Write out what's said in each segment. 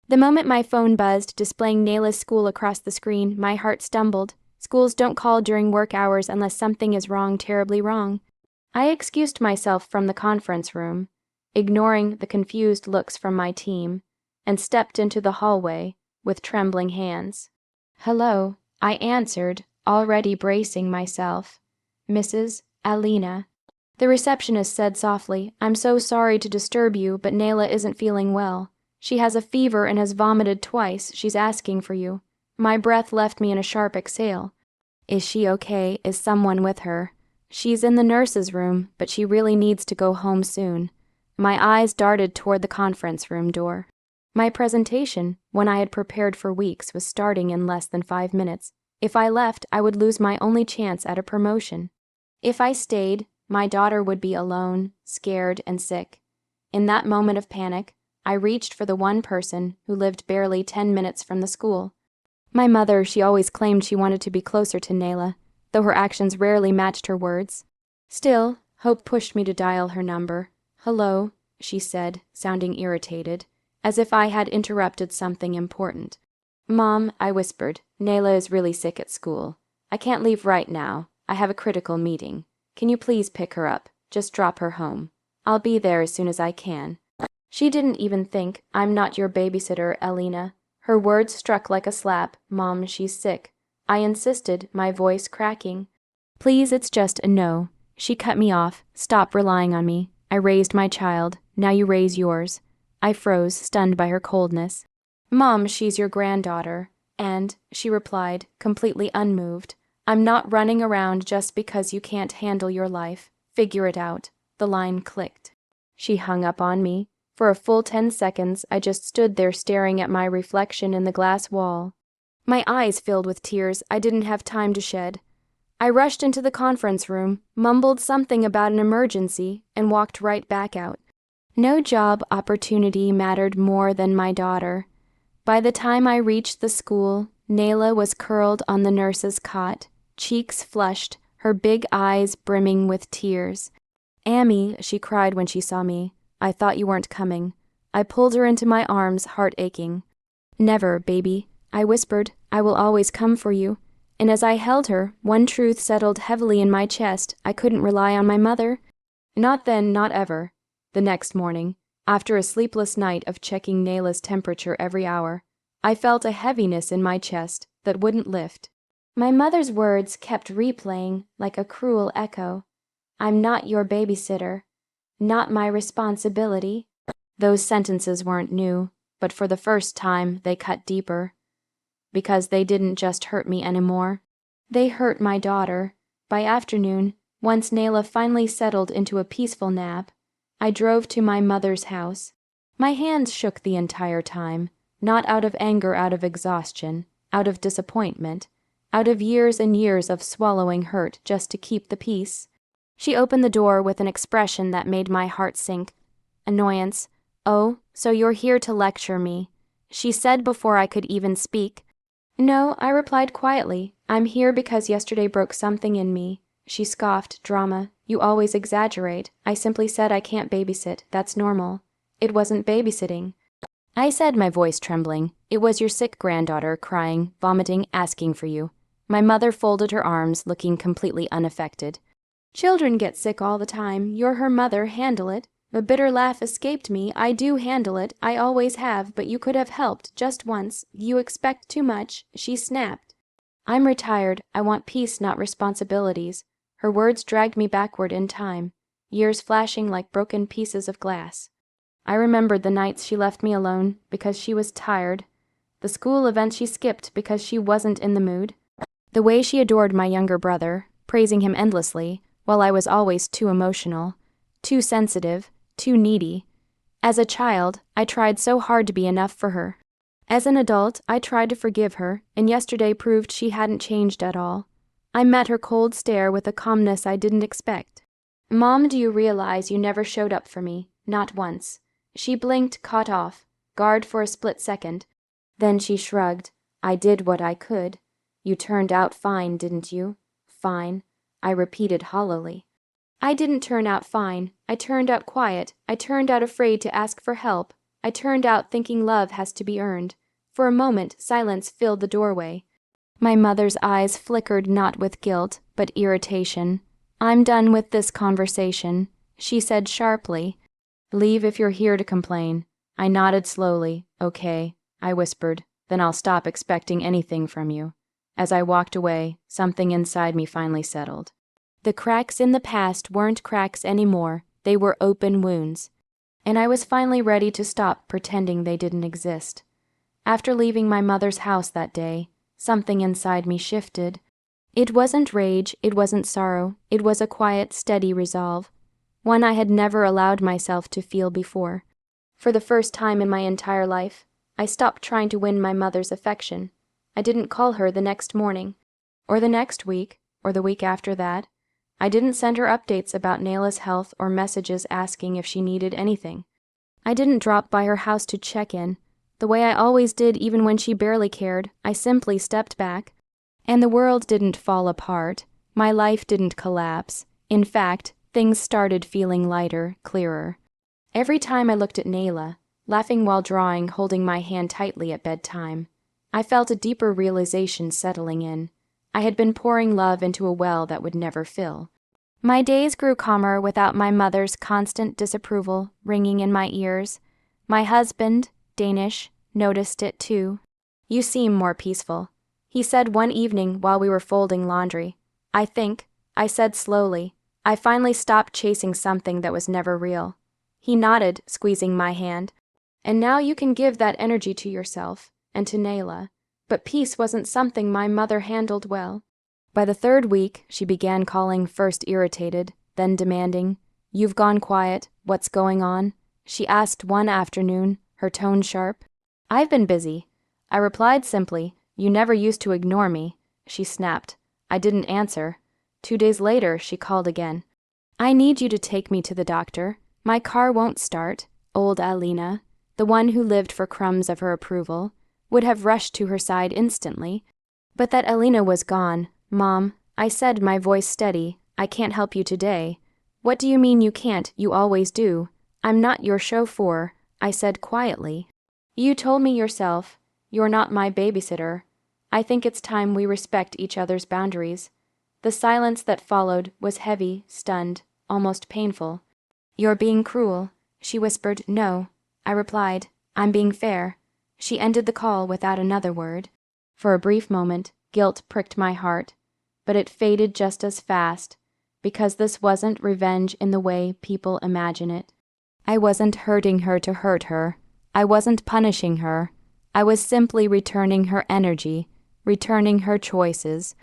The moment my phone buzzed, displaying Nayla's school across the screen, my heart stumbled. Schools don't call during work hours unless something is wrong, terribly wrong. I excused myself from the conference room, ignoring the confused looks from my team, and stepped into the hallway with trembling hands. "Hello," I answered, already bracing myself. "Mrs. Alina." The receptionist said softly, "I'm so sorry to disturb you, but Nayla isn't feeling well. She has a fever and has vomited twice. She's asking for you." My breath left me in a sharp exhale. "Is she okay? Is someone with her?" "She's in the nurse's room, but she really needs to go home soon." My eyes darted toward the conference room door. My presentation, one I had prepared for weeks, was starting in less than 5 minutes. If I left, I would lose my only chance at a promotion. If I stayed, my daughter would be alone, scared, and sick. In that moment of panic, I reached for the one person who lived barely 10 minutes from the school. My mother. She always claimed she wanted to be closer to Nayla, though her actions rarely matched her words. Still, hope pushed me to dial her number. "Hello," she said, sounding irritated, as if I had interrupted something important. "Mom," I whispered, "Nayla is really sick at school. I can't leave right now. I have a critical meeting. Can you please pick her up? Just drop her home. I'll be there as soon as I can." She didn't even think. "I'm not your babysitter, Alina." Her words struck like a slap. "Mom, she's sick." I insisted, my voice cracking. "Please, it's just a no." She cut me off. "Stop relying on me. I raised my child. Now you raise yours." I froze, stunned by her coldness. "Mom, she's your granddaughter." "And," she replied, completely unmoved, "I'm not running around just because you can't handle your life. Figure it out." The line clicked. She hung up on me. For a full 10 seconds, I just stood there staring at my reflection in the glass wall. My eyes filled with tears I didn't have time to shed. I rushed into the conference room, mumbled something about an emergency, and walked right back out. No job opportunity mattered more than my daughter. By the time I reached the school, Nayla was curled on the nurse's cot, cheeks flushed, her big eyes brimming with tears. "Ammy," she cried when she saw me, "I thought you weren't coming." I pulled her into my arms, heart aching. "Never, baby," I whispered. "I will always come for you." And as I held her, one truth settled heavily in my chest. I couldn't rely on my mother. Not then, not ever. The next morning, after a sleepless night of checking Nayla's temperature every hour, I felt a heaviness in my chest that wouldn't lift. My mother's words kept replaying like a cruel echo. "I'm not your babysitter. Not my responsibility." Those sentences weren't new, but for the first time they cut deeper. Because they didn't just hurt me anymore. They hurt my daughter. By afternoon, once Nayla finally settled into a peaceful nap, I drove to my mother's house. My hands shook the entire time, not out of anger, out of exhaustion, out of disappointment, out of years and years of swallowing hurt just to keep the peace. She opened the door with an expression that made my heart sink. Annoyance. "Oh, so you're here to lecture me," she said before I could even speak. "No," I replied quietly. "I'm here because yesterday broke something in me." She scoffed. "Drama. You always exaggerate. I simply said I can't babysit. That's normal." "It wasn't babysitting," I said, my voice trembling. "It was your sick granddaughter, crying, vomiting, asking for you." My mother folded her arms, looking completely unaffected. "Children get sick all the time. You're her mother. Handle it." A bitter laugh escaped me. "I do handle it. I always have, but you could have helped, just once. You expect too much," she snapped. "I'm retired. I want peace, not responsibilities." Her words dragged me backward in time, years flashing like broken pieces of glass. I remembered the nights she left me alone because she was tired, the school events she skipped because she wasn't in the mood, the way she adored my younger brother, praising him endlessly, while I was always too emotional, too sensitive, too needy. As a child, I tried so hard to be enough for her. As an adult, I tried to forgive her, and yesterday proved she hadn't changed at all. I met her cold stare with a calmness I didn't expect. "Mom, do you realize you never showed up for me? Not once." She blinked, caught off guard for a split second. Then she shrugged. "I did what I could." "You turned out fine, didn't you?" "Fine," I repeated hollowly. "I didn't turn out fine. I turned out quiet. I turned out afraid to ask for help. I turned out thinking love has to be earned. For a moment, silence filled the doorway. My mother's eyes flickered not with guilt, but irritation. "I'm done with this conversation," she said sharply. "Leave if you're here to complain." I nodded slowly. "Okay," I whispered, "then I'll stop expecting anything from you." As I walked away, something inside me finally settled. The cracks in the past weren't cracks anymore, they were open wounds. And I was finally ready to stop pretending they didn't exist. After leaving my mother's house that day, something inside me shifted. It wasn't rage, it wasn't sorrow, it was a quiet, steady resolve, one I had never allowed myself to feel before. For the first time in my entire life, I stopped trying to win my mother's affection. I didn't call her the next morning, or the next week, or the week after that. I didn't send her updates about Nayla's health or messages asking if she needed anything. I didn't drop by her house to check in. The way I always did even when she barely cared, I simply stepped back. And the world didn't fall apart. My life didn't collapse. In fact, things started feeling lighter, clearer. Every time I looked at Nayla, laughing while drawing, holding my hand tightly at bedtime, I felt a deeper realization settling in. I had been pouring love into a well that would never fill. My days grew calmer without my mother's constant disapproval ringing in my ears. My husband, Danish, noticed it too. "You seem more peaceful," he said one evening while we were folding laundry. I said slowly, "I finally stopped chasing something that was never real." He nodded, squeezing my hand. "And now you can give that energy to yourself, and to Nayla." But peace wasn't something my mother handled well. By the third week, she began calling, first irritated, then demanding. "You've gone quiet. What's going on?" she asked one afternoon, her tone sharp. "I've been busy." I replied simply. "You never used to ignore me." She snapped. I didn't answer. 2 days later, she called again. "I need you to take me to the doctor. My car won't start." Old Alina, the one who lived for crumbs of her approval, would have rushed to her side instantly. But that Alina was gone. "Mom," I said, my voice steady, "I can't help you today." "What do you mean you can't? You always do." "I'm not your chauffeur," I said quietly. "You told me yourself. You're not my babysitter. I think it's time we respect each other's boundaries." The silence that followed was heavy, stunned, almost painful. "You're being cruel," she whispered. "No," I replied. "I'm being fair." She ended the call without another word. For a brief moment, guilt pricked my heart, but it faded just as fast, because this wasn't revenge in the way people imagine it. I wasn't hurting her to hurt her. I wasn't punishing her. I was simply returning her energy, returning her choices,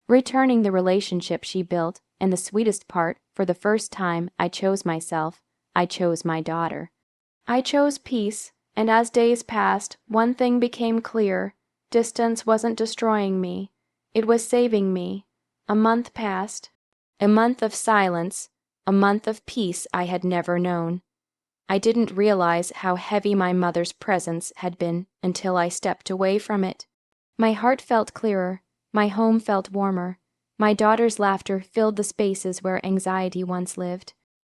returning the relationship she built, and the sweetest part, for the first time, I chose myself. I chose my daughter. I chose peace, and as days passed, one thing became clear. Distance wasn't destroying me. It was saving me. A month passed. A month of silence, a month of peace I had never known. I didn't realize how heavy my mother's presence had been until I stepped away from it. My heart felt clearer. My home felt warmer. My daughter's laughter filled the spaces where anxiety once lived.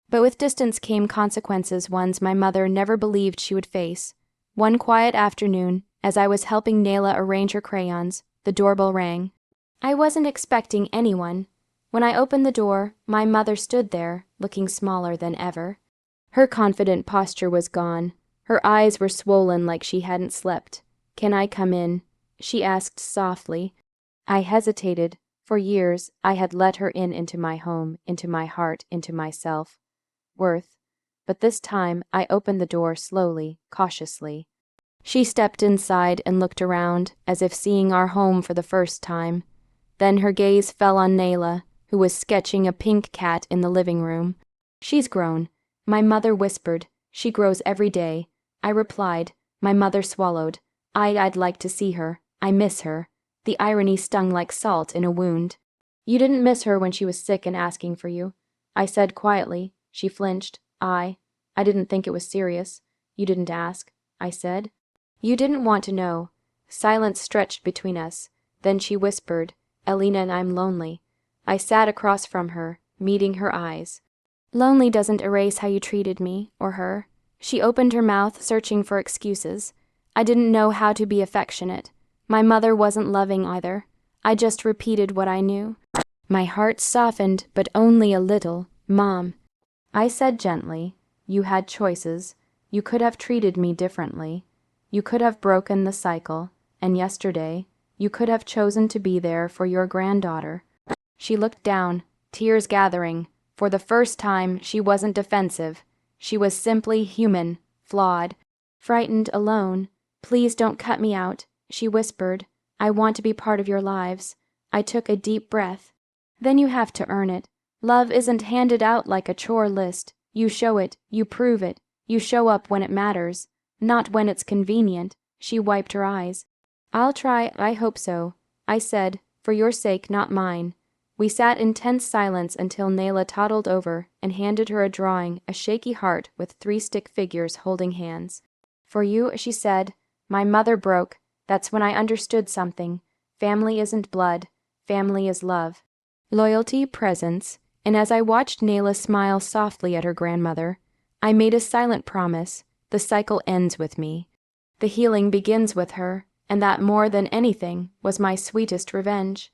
But with distance came consequences, ones my mother never believed she would face. One quiet afternoon, as I was helping Nayla arrange her crayons, the doorbell rang. I wasn't expecting anyone. When I opened the door, my mother stood there, looking smaller than ever. Her confident posture was gone. Her eyes were swollen like she hadn't slept. "Can I come in?" she asked softly. I hesitated. For years, I had let her in into my home, into my heart, into myself. Worth. But this time, I opened the door slowly, cautiously. She stepped inside and looked around, as if seeing our home for the first time. Then her gaze fell on Nayla, who was sketching a pink cat in the living room. "She's grown," my mother whispered. "She grows every day." I replied. My mother swallowed. I'd like to see her. I miss her." The irony stung like salt in a wound. "You didn't miss her when she was sick and asking for you," I said quietly. She flinched. I didn't think it was serious." "You didn't ask," I said. "You didn't want to know." Silence stretched between us. Then she whispered, "Alina and I'm lonely." I sat across from her, meeting her eyes. "Lonely doesn't erase how you treated me, or her," She opened her mouth, searching for excuses. I didn't know how to be affectionate. My mother wasn't loving either. I just repeated what I knew. My heart softened, but only a little. Mom, I said gently, you had choices. You could have treated me differently. You could have broken the cycle, and yesterday, you could have chosen to be there for your granddaughter. She looked down, tears gathering. For the first time, she wasn't defensive. She was simply human, flawed, frightened, alone. Please don't cut me out, she whispered. I want to be part of your lives. I took a deep breath. Then you have to earn it. Love isn't handed out like a chore list. You show it, you prove it, you show up when it matters, not when it's convenient. She wiped her eyes. I'll try, I hope so, I said, for your sake, not mine. We sat in tense silence until Nayla toddled over and handed her a drawing, a shaky heart with 3 stick figures holding hands. For you, she said. My mother broke. That's when I understood something. Family isn't blood. Family is love. Loyalty, presence. And as I watched Nayla smile softly at her grandmother, I made a silent promise. The cycle ends with me. The healing begins with her, and that more than anything was my sweetest revenge.